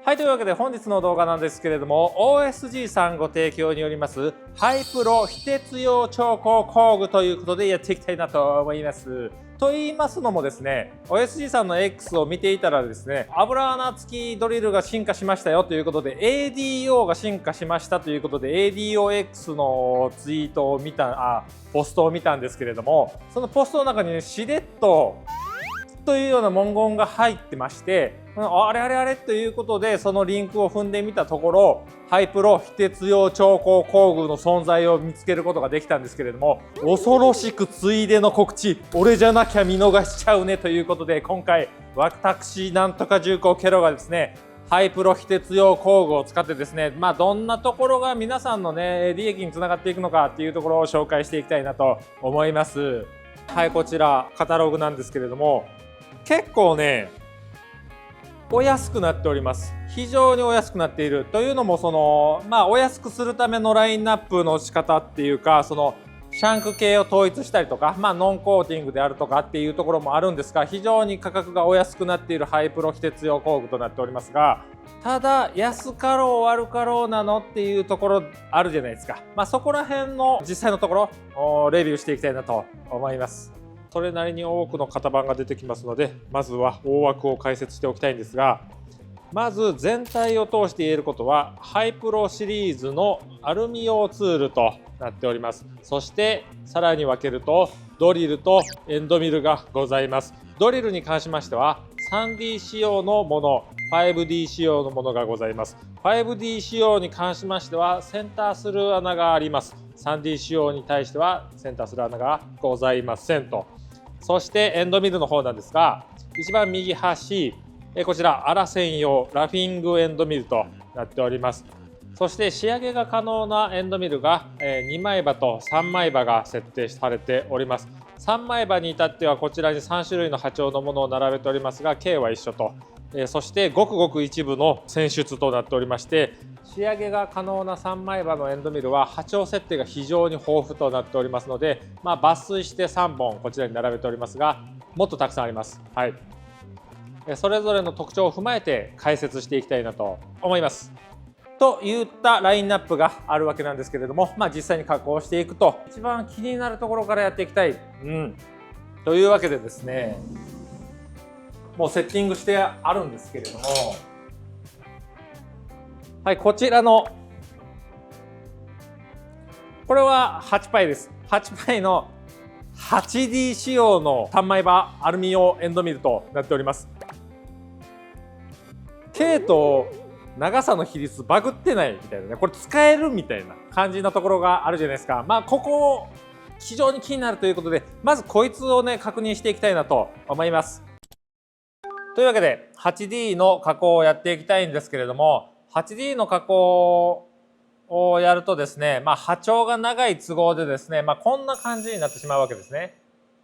はい、というわけで本日の動画なんですけれども、 OSG さんご提供によりますハイプロ非鉄用超高工具ということでやっていきたいなと思います。と言いますのもですね、 OSG さんの X を見ていたらですね、油穴付きドリルが進化しましたよということで ADO が進化しましたということで ADOX のツイートをポストを見たんですけれども、そのポストの中にね、しれっとというような文言が入ってまして、あれあれあれということでそのリンクを踏んでみたところ、ハイプロ非鉄用超高工具の存在を見つけることができたんですけれども、恐ろしくついでの告知、俺じゃなきゃ見逃しちゃうねということで、今回私なんとか重工ケロがですね、ハイプロ非鉄用工具を使ってですね、どんなところが皆さんのね利益につながっていくのかっていうところを紹介していきたいなと思います。はい、こちらカタログなんですけれども、結構ねお安くなっております。非常にお安くなっているというのも、お安くするためのラインナップの仕方っていうか、シャンク系を統一したりとか、ノンコーティングであるとかっていうところもあるんですが、非常に価格がお安くなっているハイプロ非鉄用工具となっておりますが、ただ安かろう悪かろうなのっていうところあるじゃないですか。そこら辺の実際のところをレビューしていきたいなと思います。それなりに多くの型番が出てきますので、まずは大枠を解説しておきたいんですが、まず全体を通して言えることは、ハイプロシリーズのアルミ用ツールとなっております。そしてさらに分けるとドリルとエンドミルがございます。ドリルに関しましては 3D 仕様のもの、5D 仕様のものがございます。 5D 仕様に関しましてはセンターする穴があります。 3D 仕様に対してはセンターする穴がございませんと。そしてエンドミルの方なんですが、一番右端、こちら粗専用ラフィングエンドミルとなっております。そして仕上げが可能なエンドミルが2枚刃と3枚刃が設定されております。3枚刃に至ってはこちらに3種類の波長のものを並べておりますが、径は一緒と、そしてごくごく一部の選出となっておりまして、仕上げが可能な3枚刃のエンドミルは波長設定が非常に豊富となっておりますので、抜粋して3本こちらに並べておりますが、もっとたくさんあります。はい、それぞれの特徴を踏まえて解説していきたいなと思います。といったラインナップがあるわけなんですけれども、実際に加工していくと一番気になるところからやっていきたい、というわけでですね、もうセッティングしてあるんですけれども、はい、こちらのこれは8パイです。8パイの 8D 仕様の3枚刃アルミ用エンドミルとなっております。径と長さの比率バグってないみたいなね、これ使えるみたいな感じのところがあるじゃないですか。ここ非常に気になるということで、まずこいつをね確認していきたいなと思います。というわけで 8D の加工をやっていきたいんですけれども、 8D の加工をやるとですね、波長が長い都合でですね、こんな感じになってしまうわけですね。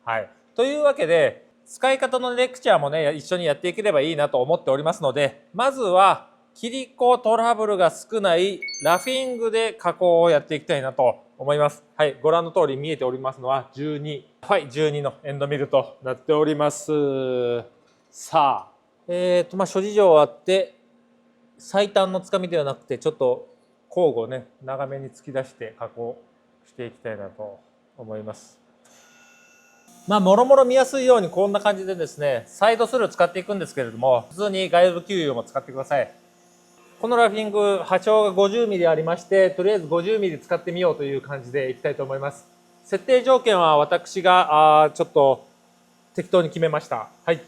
はい、というわけで使い方のレクチャーもね一緒にやっていければいいなと思っておりますので、まずは切り子トラブルが少ないラフィングで加工をやっていきたいなと思います。はい、ご覧の通り見えておりますのは12、はい、12のエンドミルとなっております。さあ、諸事情あって最短のつかみではなくて、ちょっと工具をね長めに突き出して加工していきたいなと思います。もろもろ見やすいようにこんな感じでですね、サイドスルー使っていくんですけれども、普通に外部給油も使ってください。このラフィング波長が 50mm ありまして、とりあえず 50mm 使ってみようという感じでいきたいと思います。設定条件は私がちょっと適当に決めました。はい、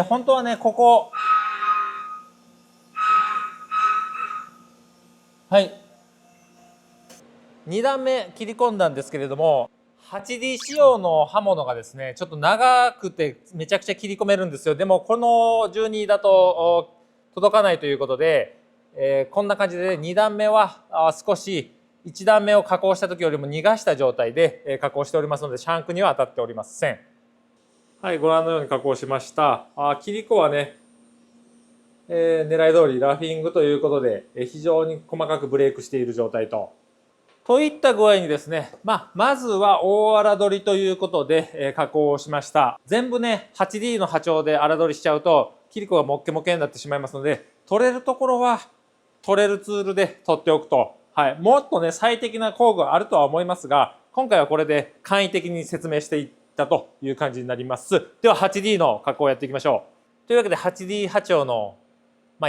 本当はねここ、はい、2段目切り込んだんですけれども、 8D 仕様の刃物がですねちょっと長くてめちゃくちゃ切り込めるんですよ。でもこの12だと届かないということで、こんな感じで2段目は少し1段目を加工した時よりも逃がした状態で加工しておりますので、シャンクには当たっておりません。はい、ご覧のように加工しました。切り子はね狙い通りラフィングということで、非常に細かくブレイクしている状態といった具合にですね、まずは大荒取りということで、加工をしました。全部ね、8D の波長で荒取りしちゃうと、キリコがモッケモケになってしまいますので、取れるところは取れるツールで取っておくと。はい。もっとね、最適な工具はあるとは思いますが、今回はこれで簡易的に説明していったという感じになります。では 8D の加工をやっていきましょう。というわけで 8D 波長の、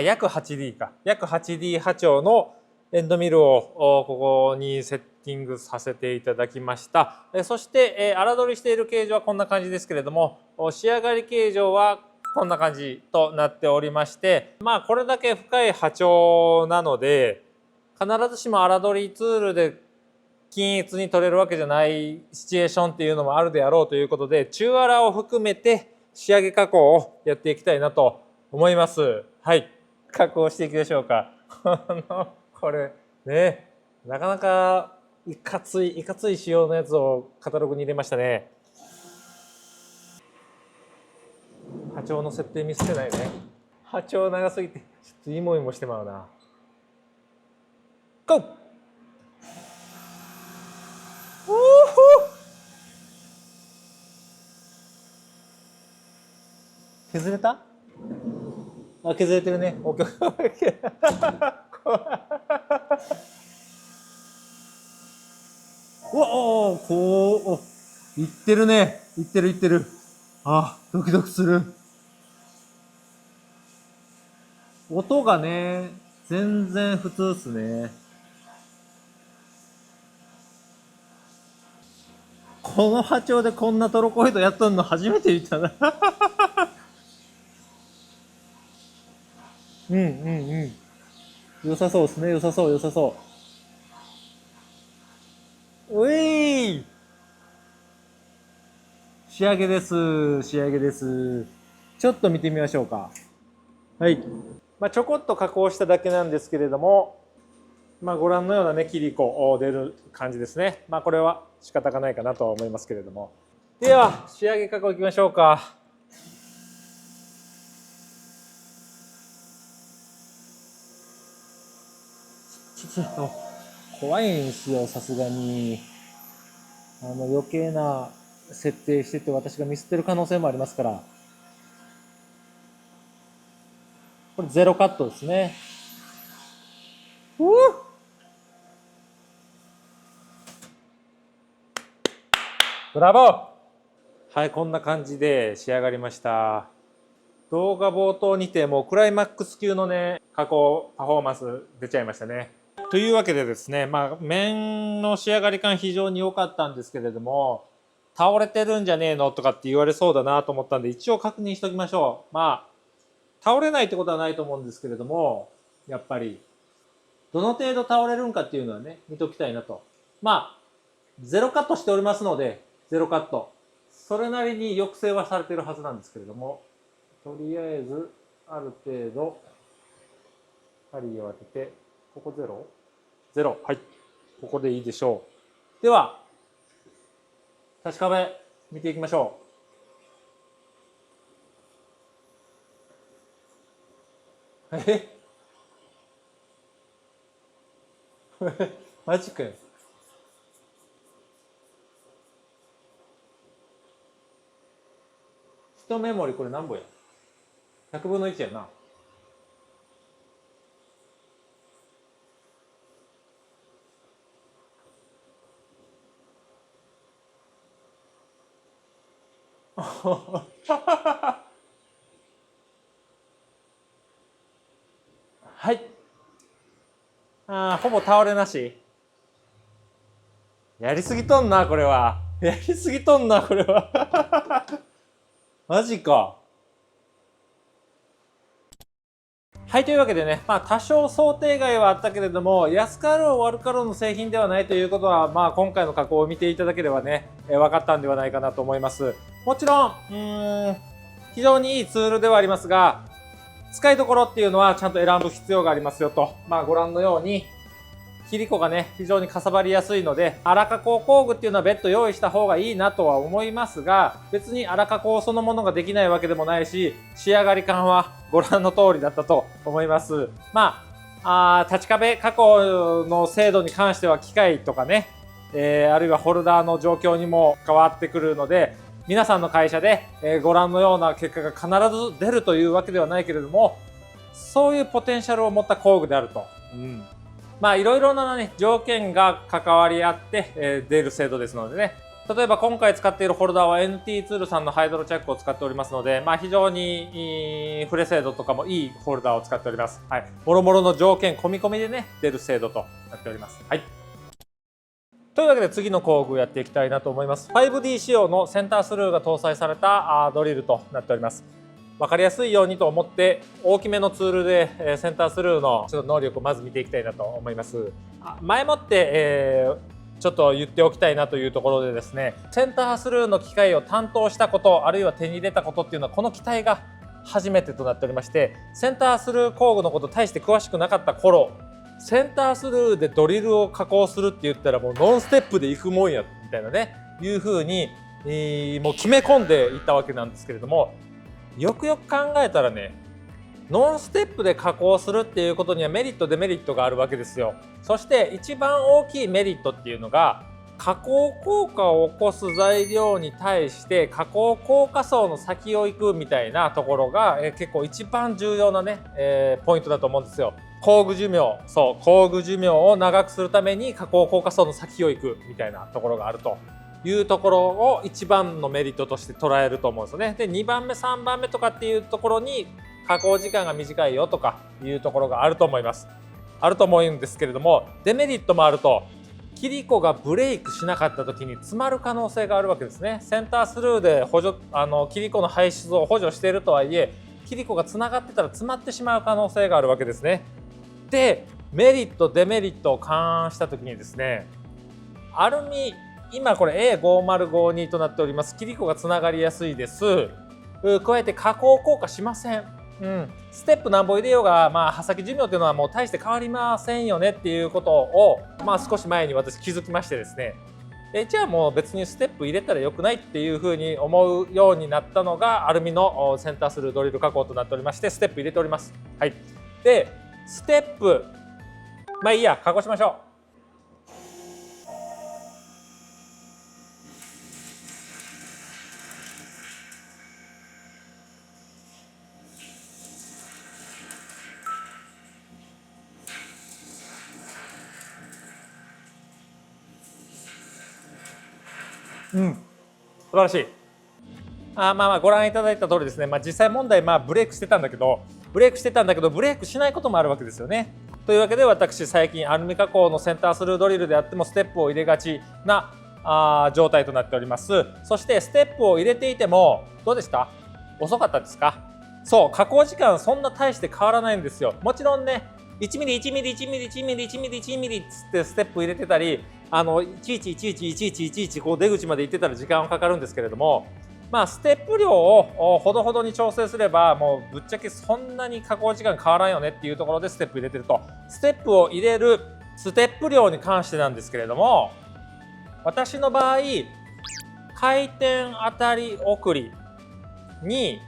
約 8D か。約 8D 波長のエンドミルをここにセッティングさせていただきました。そして荒取りしている形状はこんな感じですけれども、仕上がり形状はこんな感じとなっておりまして、これだけ深い波長なので、必ずしも荒取りツールで均一に取れるわけじゃないシチュエーションっていうのもあるであろうということで、中荒を含めて仕上げ加工をやっていきたいなと思います。はい。加工していきましょうか。これね、なかなかいかつい仕様のやつをカタログに入れましたね。波長の設定見捨てないね。波長長すぎてちょっとイモイモしてまうな。ゴー！削れた？あ、削れてるね。オッケー。いってるね。いってる。あ、ドキドキする。音がね、全然普通っすね。この波長でこんなトロコイドやっとんの初めて見たな。良さそうですね。良さそう。ういー！仕上げです。ちょっと見てみましょうか。はい。ちょこっと加工しただけなんですけれども、ご覧のようなね、キリコ出る感じですね。これは仕方がないかなとは思いますけれども。では、仕上げ加工いきましょうか。怖いんですよ、さすがに。余計な設定してて私がミスってる可能性もありますから。これゼロカットですね。ブラボー！はい、こんな感じで仕上がりました。動画冒頭にてもうクライマックス級のね、加工パフォーマンス出ちゃいましたね。というわけでですね、面の仕上がり感非常に良かったんですけれども、倒れてるんじゃねえのとかって言われそうだなと思ったんで、一応確認しておきましょう。倒れないってことはないと思うんですけれども、やっぱり、どの程度倒れるんかっていうのはね、見ときたいなと。ゼロカットしておりますので、ゼロカット。それなりに抑制はされているはずなんですけれども、とりあえず、ある程度、針を当てて、ここゼロ？ゼロ。はい。ここでいいでしょう。では、確かめ、見ていきましょう。マジかよ。一メモリこれ何本や？ 100 分の1やな。はい。ほぼ倒れなし。やりすぎとんな、これは。マジか。はい、というわけでね、多少想定外はあったけれども、安かろう悪かろうの製品ではないということは、今回の加工を見ていただければね、分かったんではないかなと思います。もちろん、非常にいいツールではありますが、使いどころっていうのはちゃんと選ぶ必要がありますよと。ご覧のように、切子がね非常にかさばりやすいので、粗加工工具っていうのは別途用意した方がいいなとは思いますが、別に粗加工そのものができないわけでもないし、仕上がり感はご覧の通りだったと思います。タッチ壁加工の精度に関しては機械とかね、あるいはホルダーの状況にも変わってくるので、皆さんの会社で、ご覧のような結果が必ず出るというわけではないけれども、そういうポテンシャルを持った工具であると。いろいろなね、条件が関わり合って、出る精度ですのでね。例えば今回使っているホルダーは NT ツールさんのハイドロチャックを使っておりますので、非常に触れ精度とかもいいホルダーを使っております。はい。もろもろの条件込み込みでね、出る精度となっております。はい。というわけで次の工具をやっていきたいなと思います。5D 仕様のセンタースルーが搭載されたドリルとなっております。分かりやすいようにと思って大きめのツールでセンタースルーのちょっと能力をまず見ていきたいなと思います。前もってちょっと言っておきたいなというところでですね、センタースルーの機械を担当したこと、あるいは手に入れたことっていうのはこの機体が初めてとなっておりまして、センタースルー工具のこと大して詳しくなかった頃、センタースルーでドリルを加工するって言ったらもうノンステップでいくもんやみたいなね、いうふうにもう決め込んでいったわけなんですけれども、よくよく考えたらね、ノンステップで加工するっていうことにはメリットデメリットがあるわけですよ。そして一番大きいメリットっていうのが、加工効果を起こす材料に対して加工効果層の先を行くみたいなところが結構一番重要なね、ポイントだと思うんですよ。工具寿命、工具寿命を長くするために加工効果層の先を行くみたいなところがあるというところを一番のメリットとして捉えると思うんですよね。で、2番目3番目とかっていうところに加工時間が短いよとかいうところがあると思います。あると思うんですけれども、デメリットもあると、切り子がブレイクしなかった時に詰まる可能性があるわけですね。センタースルーで切り子の排出を補助しているとはいえ、切り子がつながってたら詰まってしまう可能性があるわけですね。で、メリットデメリットを勘案した時にですね、アルミ、今これ A5052 となっております。切り子がつながりやすいです。加えて加工効果しません。ステップなんぼ入れようが、刃先寿命っていうのはもう大して変わりませんよねっていうことを、少し前に私気づきましてですね、じゃあもう別にステップ入れたらよくないっていうふうに思うようになったのがアルミのセンタースルードリル加工となっておりまして、ステップ入れております。はい。で、ステップ、いいや、加工しましょう。素晴らしい。ご覧いただいた通りですね、実際問題ブレイクしてたんだけどブレイクしないこともあるわけですよね。というわけで私最近アルミ加工のセンタースルードリルであってもステップを入れがちな状態となっております。そしてステップを入れていてもどうでした？遅かったですか？そう、加工時間そんな大して変わらないんですよ。もちろんね、1ミリ1ミリ1ミリ1ミリ1ミリ1ミリっつってステップ入れてたり、いちいちいちいちいちいちいちいちこう出口まで行ってたら時間はかかるんですけれども、ステップ量をほどほどに調整すればもうぶっちゃけそんなに加工時間変わらんよねっていうところでステップ入れてると。ステップを入れるステップ量に関してなんですけれども、私の場合回転当たり送りに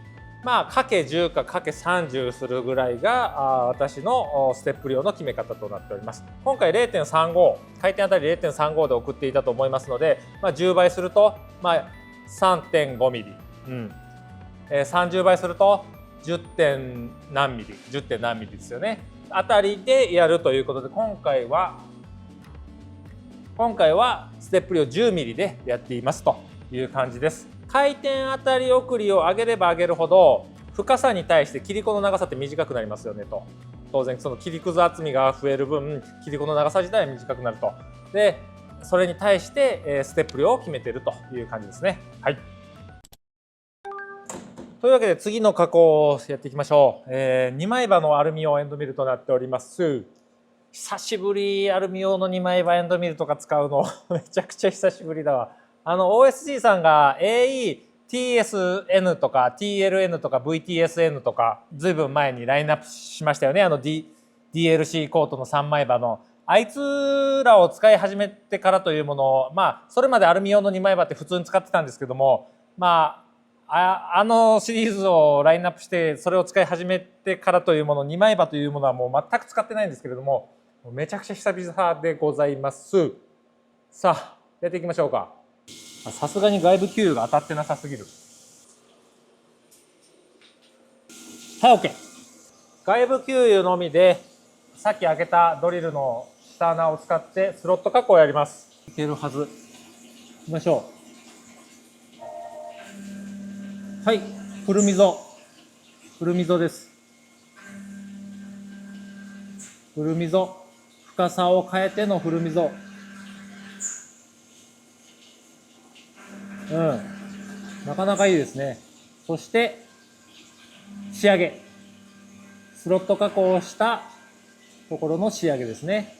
かけ10かかけ30するぐらいが私のステップ量の決め方となっております。今回 0.35 回転当たり 0.35 で送っていたと思いますので、10倍すると3.5 ミリ、30倍すると 10. 点何ミリ10点何ミリですよね。あたりでやるということで、今回はステップ量10ミリでやっていますという感じです。回転当たり送りを上げれば上げるほど深さに対して切り子の長さって短くなりますよねと。当然その切りくず厚みが増える分切り子の長さ自体は短くなると。でそれに対してステップ量を決めているという感じですね。はい。というわけで次の加工をやっていきましょう。2枚刃のアルミ用エンドミルとなっております。久しぶり、アルミ用の2枚刃エンドミルとか使うのめちゃくちゃ久しぶりだわ。OSG さんが AE、TSN とか TLN とか VTSN とかずいぶん前にラインナップしましたよね。DLC コートの3枚刃のあいつらを使い始めてからというものを、それまでアルミ用の2枚刃って普通に使ってたんですけども、あのシリーズをラインナップしてそれを使い始めてからというもの、2枚刃というものはもう全く使ってないんですけれども、めちゃくちゃ久々でございます。さあ、やっていきましょうか。さすがに外部給油が当たってなさすぎる。はい、OK。外部給油のみで、さっき開けたドリルの下穴を使ってスロット加工をやります。いけるはず。行きましょう。はい、フル溝。フル溝です。フル溝。深さを変えてのフル溝。なかなかいいですね。そして、仕上げ。スロット加工をしたところの仕上げですね。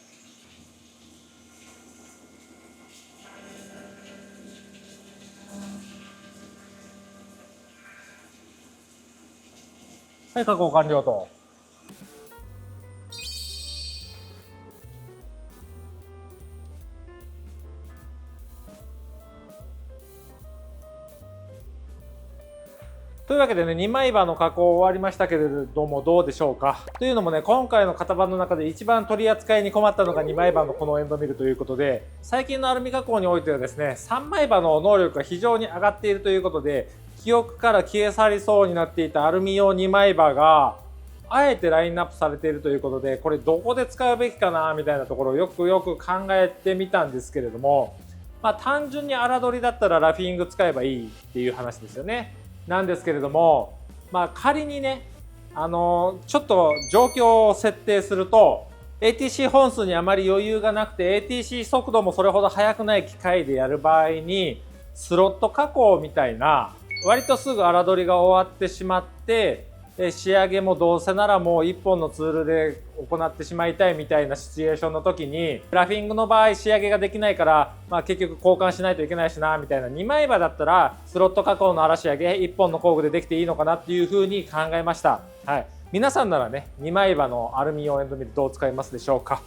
はい、加工完了と。というわけでね、2枚刃の加工終わりましたけれども、どうでしょうか。というのもね、今回の型番の中で一番取り扱いに困ったのが2枚刃のこのエンドミルということで、最近のアルミ加工においてはですね、3枚刃の能力が非常に上がっているということで、記憶から消え去りそうになっていたアルミ用2枚刃が、あえてラインナップされているということで、これどこで使うべきかなみたいなところをよくよく考えてみたんですけれども、単純に荒取りだったらラフィング使えばいいっていう話ですよね。なんですけれども、仮にね、ちょっと状況を設定すると、ATC 本数にあまり余裕がなくて ATC 速度もそれほど速くない機械でやる場合に、スロット加工みたいな割とすぐ荒取りが終わってしまって、仕上げもどうせならもう1本のツールで行ってしまいたいみたいなシチュエーションの時に、ラフィングの場合仕上げができないから、結局交換しないといけないしなみたいな、2枚刃だったらスロット加工の荒仕上げ1本の工具でできていいのかなっていうふうに考えました。はい、皆さんならね、2枚刃のアルミ用エンドミルどう使いますでしょうか。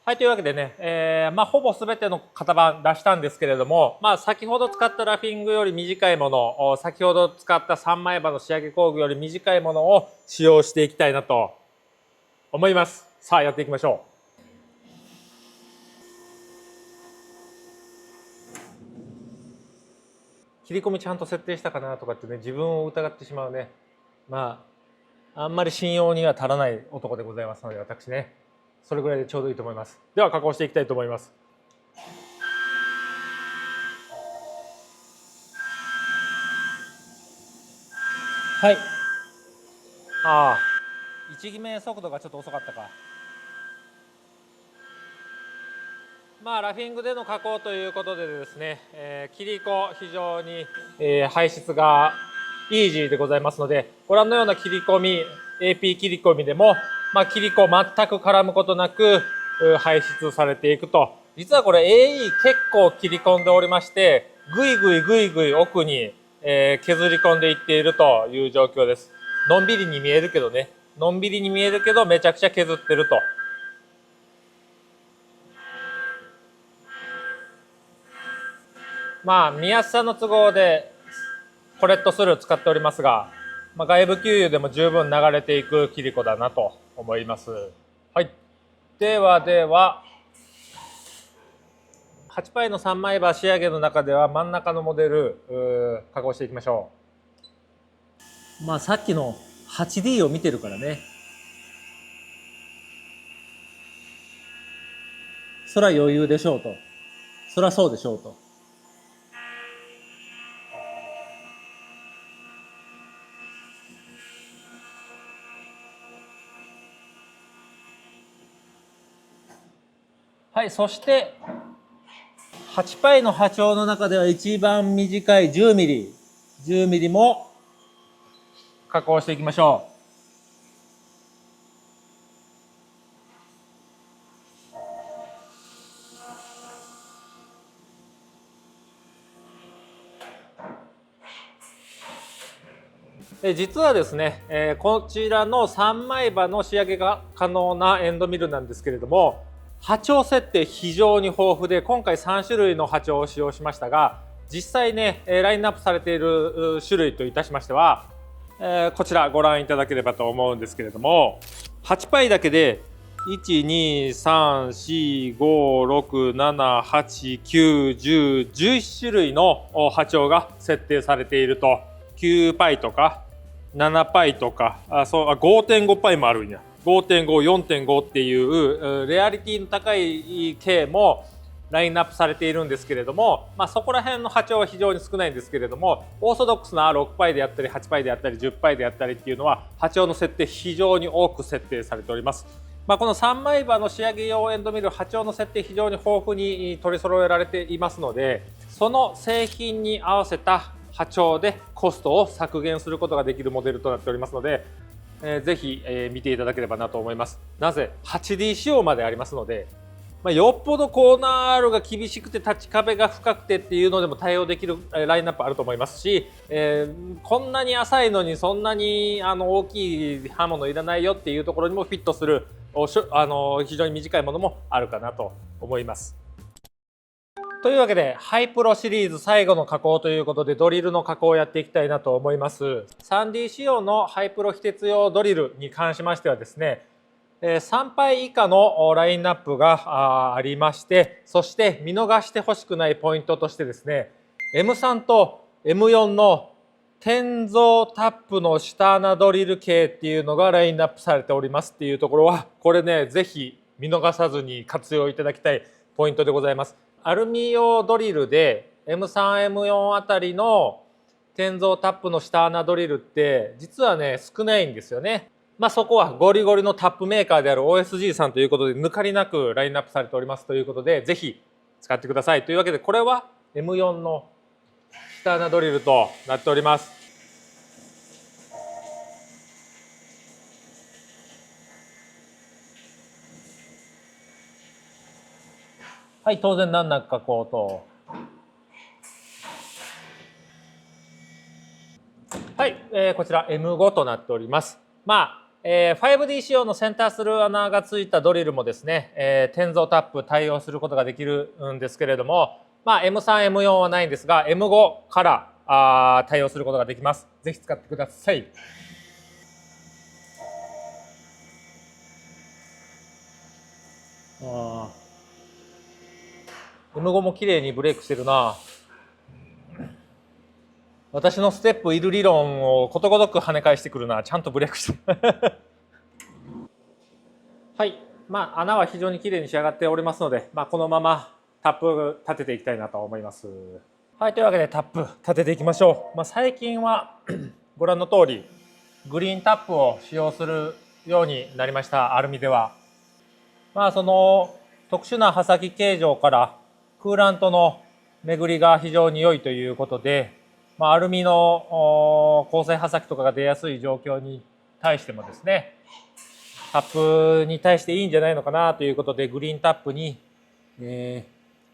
はい、というわけでね、ほぼ全ての型番出したんですけれども、先ほど使ったラフィングより短いもの、先ほど使った3枚刃の仕上げ工具より短いものを使用していきたいなと思います。さあ、やっていきましょう。切り込みちゃんと設定したかなとかってね、自分を疑ってしまうね。あんまり信用には足らない男でございますので、私ね、それぐらいでちょうどいいと思います。では、加工していきたいと思います。はい。位置決め速度がちょっと遅かったか。ラフィングでの加工ということでですね、切り子非常に、排出がイージーでございますので、ご覧のような切り込み、AP 切り込みでも、切り子全く絡むことなく排出されていくと。実はこれ AE 結構切り込んでおりまして、ぐいぐいぐいぐい奥に、削り込んでいっているという状況です。のんびりに見えるけどね、のんびりに見えるけどめちゃくちゃ削ってると。見やすさの都合でコレットスルー使っておりますが、外部給油でも十分流れていく切り子だなと思います。はい。では8パイの3枚刃仕上げの中では真ん中のモデル加工していきましょう。さっきの 8D を見てるからね。そら余裕でしょうと。そらそうでしょうと。はい、そして8パイの波長の中では一番短い10ミリ。10ミリも加工していきましょう。実はですね、こちらの3枚刃の仕上げが可能なエンドミルなんですけれども、波長設定非常に豊富で、今回3種類の波長を使用しましたが、実際ねラインナップされている種類といたしましては、こちらご覧いただければと思うんですけれども、8パイだけで1234567891011種類の波長が設定されていると。9パイとか7パイとか5.5 パイもあるんや。 5.5、4.5 っていうレアリティの高い系もラインナップされているんですけれども、そこら辺の波長は非常に少ないんですけれども、オーソドックスな6パイであったり8パイであったり10パイであったりっていうのは波長の設定非常に多く設定されております。この3枚刃の仕上げ用エンドミル、波長の設定非常に豊富に取り揃えられていますので、その製品に合わせた波長でコストを削減することができるモデルとなっておりますので、ぜひ見ていただければなと思います。なぜ 8D 仕様までありますので、よっぽどコーナー R が厳しくてタッチ壁が深くてっていうのでも対応できるラインナップあると思いますし、こんなに浅いのにそんなに大きい刃物いらないよっていうところにもフィットする非常に短いものもあるかなと思います。というわけでハイプロシリーズ最後の加工ということで、ドリルの加工をやっていきたいなと思います。 3D 仕様のハイプロ非鉄用ドリルに関しましてはですね、3パイ以下のラインナップがありまして、そして見逃してほしくないポイントとしてですね、 M3 と M4 の転造タップの下穴ドリル系っていうのがラインナップされておりますっていうところは、これねぜひ見逃さずに活用いただきたいポイントでございます。アルミ用ドリルで M3、M4 あたりの転造タップの下穴ドリルって実はね少ないんですよね。そこはゴリゴリのタップメーカーである OSG さんということで抜かりなくラインナップされておりますということで、ぜひ使ってください。というわけでこれは M4 の下穴ドリルとなっております。はい、当然難なく加工と。はい、こちら M5 となっております。5D 仕様のセンタースルー穴がついたドリルもですね、転造タップ対応することができるんですけれども、M3、M4 はないんですが M5 から対応することができます。ぜひ使ってください。M5 も綺麗にブレイクしてるな。私のステップいる理論をことごとく跳ね返してくるな。ちゃんとブレイクしてるはい、穴は非常に綺麗に仕上がっておりますので、このままタップ立てていきたいなと思います。はい、というわけでタップ立てていきましょう。最近はご覧の通りグリーンタップを使用するようになりました。アルミではその特殊な刃先形状からクーラントの巡りが非常に良いということで、アルミの鋼製刃先とかが出やすい状況に対してもですね、タップに対していいんじゃないのかなということでグリーンタップに、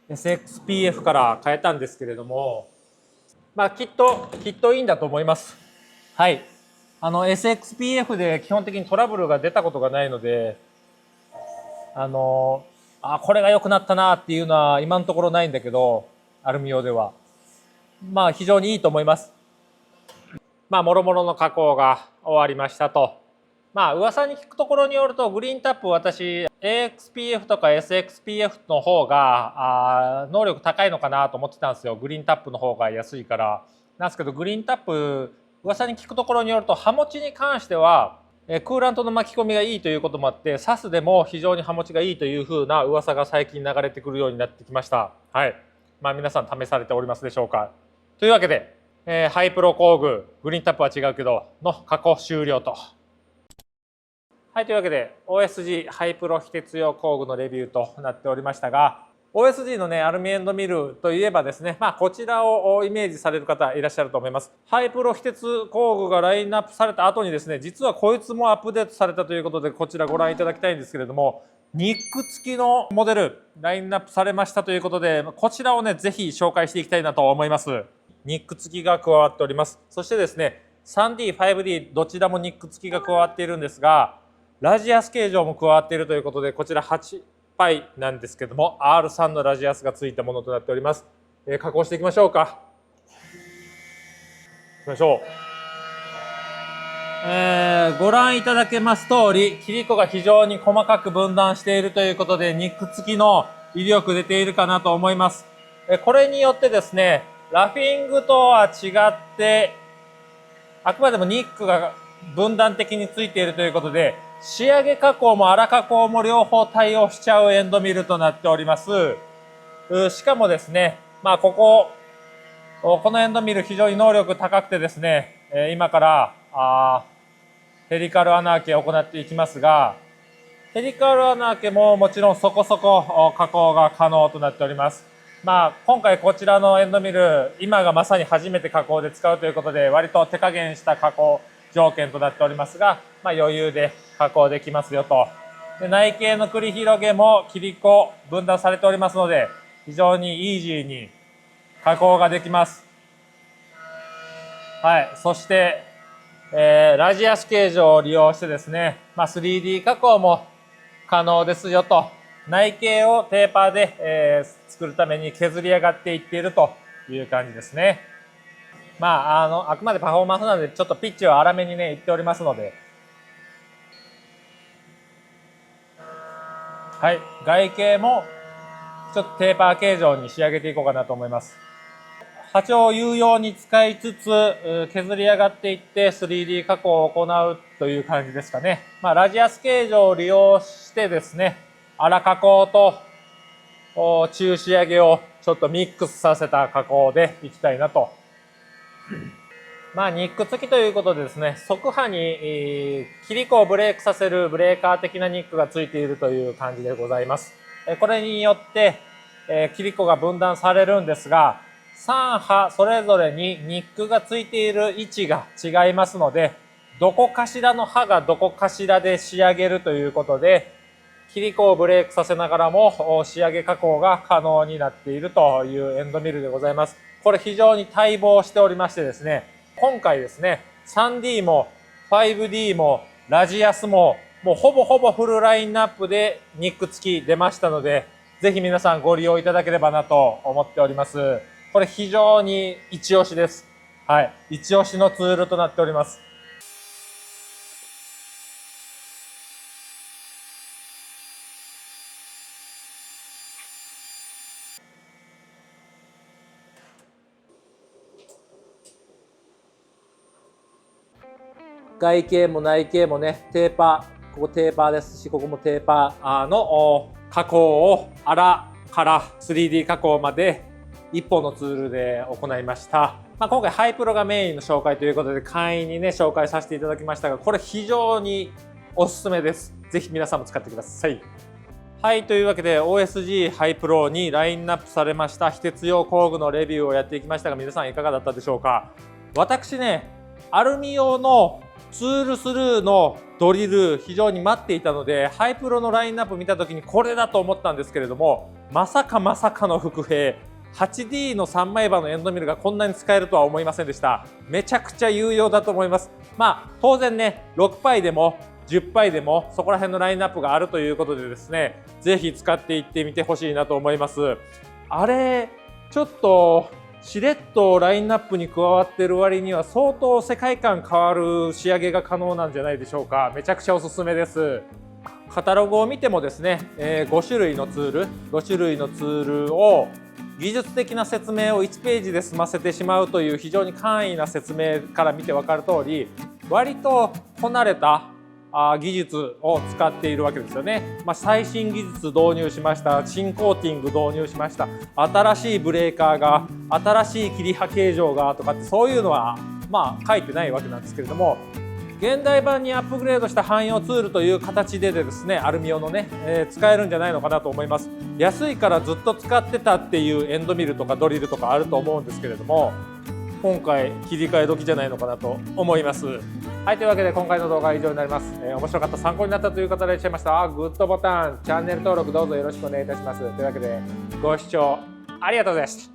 SXPF から変えたんですけれども、きっといいんだと思います。はい、SXPF で基本的にトラブルが出たことがないので、これが良くなったなっていうのは今のところないんだけど、アルミ用では非常にいいと思います。もろもろの加工が終わりましたと。噂に聞くところによると、グリーンタップ私 AXPF とか SXPF の方が能力高いのかなと思ってたんですよ。グリーンタップの方が安いからなんですけど、グリーンタップ噂に聞くところによると刃持ちに関してはクーラントの巻き込みがいいということもあって、サスでも非常に刃持ちがいいというふうな噂が最近流れてくるようになってきました。はい、皆さん試されておりますでしょうか。というわけで、ハイプロ工具グリーンタップは違うけどの加工終了と。はい、というわけで OSG ハイプロ非鉄用工具のレビューとなっておりましたが、 OSG のねアルミエンドミルといえばですね、こちらをイメージされる方いらっしゃると思います。ハイプロ非鉄工具がラインナップされた後にですね、実はこいつもアップデートされたということで、こちらご覧いただきたいんですけれども、ニック付きのモデルラインナップされましたということで、こちらをねぜひ紹介していきたいなと思います。ニック付きが加わっております。そしてですね、3D、5D どちらもニック付きが加わっているんですが、ラジアス形状も加わっているということで、こちら8パイなんですけども、R3 のラジアスが付いたものとなっております。加工していきましょうか。いきましょう。ご覧いただけます通り、切り子が非常に細かく分断しているということで、ニック付きの威力出ているかなと思います。これによってですね、ラフィングとは違って、あくまでもニックが分断的についているということで、仕上げ加工も粗加工も両方対応しちゃうエンドミルとなっております。しかもですね、このエンドミル非常に能力高くてですね、今からヘリカル穴開けを行っていきますが、ヘリカル穴開けももちろんそこそこ加工が可能となっております。今回こちらのエンドミル、今がまさに初めて加工で使うということで、割と手加減した加工条件となっておりますが、余裕で加工できますよと。で、内径の繰り広げも切り子分断されておりますので、非常にイージーに加工ができます。はい。そして、ラジアス形状を利用してですね、3D 加工も可能ですよと。内径をテーパーで、作るために削り上がっていっているという感じですね。あくまでパフォーマンスなので、ちょっとピッチは粗めにね、いっておりますので。はい。外形も、ちょっとテーパー形状に仕上げていこうかなと思います。波長を有用に使いつつ、削り上がっていって 3D 加工を行うという感じですかね。ラジアス形状を利用してですね、粗加工と中仕上げをちょっとミックスさせた加工でいきたいなと。ニック付きということでですね、側刃に切り子をブレークさせるブレーカー的なニックが付いているという感じでございます。これによって切り子が分断されるんですが、3刃それぞれにニックが付いている位置が違いますので、どこかしらの刃がどこかしらで仕上げるということで、切り子をブレークさせながらも仕上げ加工が可能になっているというエンドミルでございます。これ非常に待望しておりましてですね、今回ですね、3D も 5D もラジアスももうほぼほぼフルラインナップでニック付き出ましたので、ぜひ皆さんご利用いただければなと思っております。これ非常に一押しです。はい。一押しのツールとなっております。外径も内径もね、テーパー、ここテーパーですし、ここもテーパーの加工を粗から 3D 加工まで一本のツールで行いました。今回ハイプロがメインの紹介ということで簡易にね紹介させていただきましたが、これ非常におすすめです。ぜひ皆さんも使ってください。はい、というわけで OSG ハイプロにラインナップされました非鉄用工具のレビューをやっていきましたが、皆さんいかがだったでしょうか。私ね、アルミ用のツールスルーのドリル非常に待っていたので、ハイプロのラインナップ見た時にこれだと思ったんですけれども、まさかの伏兵 8D の3枚刃のエンドミルがこんなに使えるとは思いませんでした。めちゃくちゃ有用だと思います。当然ね、6パイでも10パイでもそこら辺のラインナップがあるということでですね、ぜひ使っていってみてほしいなと思います。あれちょっとしれっとラインナップに加わっている割には相当世界観変わる仕上げが可能なんじゃないでしょうか。めちゃくちゃおすすめです。カタログを見てもですね、5種類のツールを技術的な説明を1ページで済ませてしまうという非常に簡易な説明から見て分かる通り、割とこなれた技術を使っているわけですよね。最新技術導入しました、新コーティング導入しました、新しいブレーカーが、新しい切り刃形状がとかって、そういうのは書いてないわけなんですけれども、現代版にアップグレードした汎用ツールという形でですね、アルミ用のね、使えるんじゃないのかなと思います。安いからずっと使ってたっていうエンドミルとかドリルとかあると思うんですけれども、今回切り替え時じゃないのかなと思います。はい、というわけで今回の動画は以上になります。面白かった、参考になったという方いらっしゃいましたら、グッドボタン、チャンネル登録どうぞよろしくお願いいたします。というわけでご視聴ありがとうございました。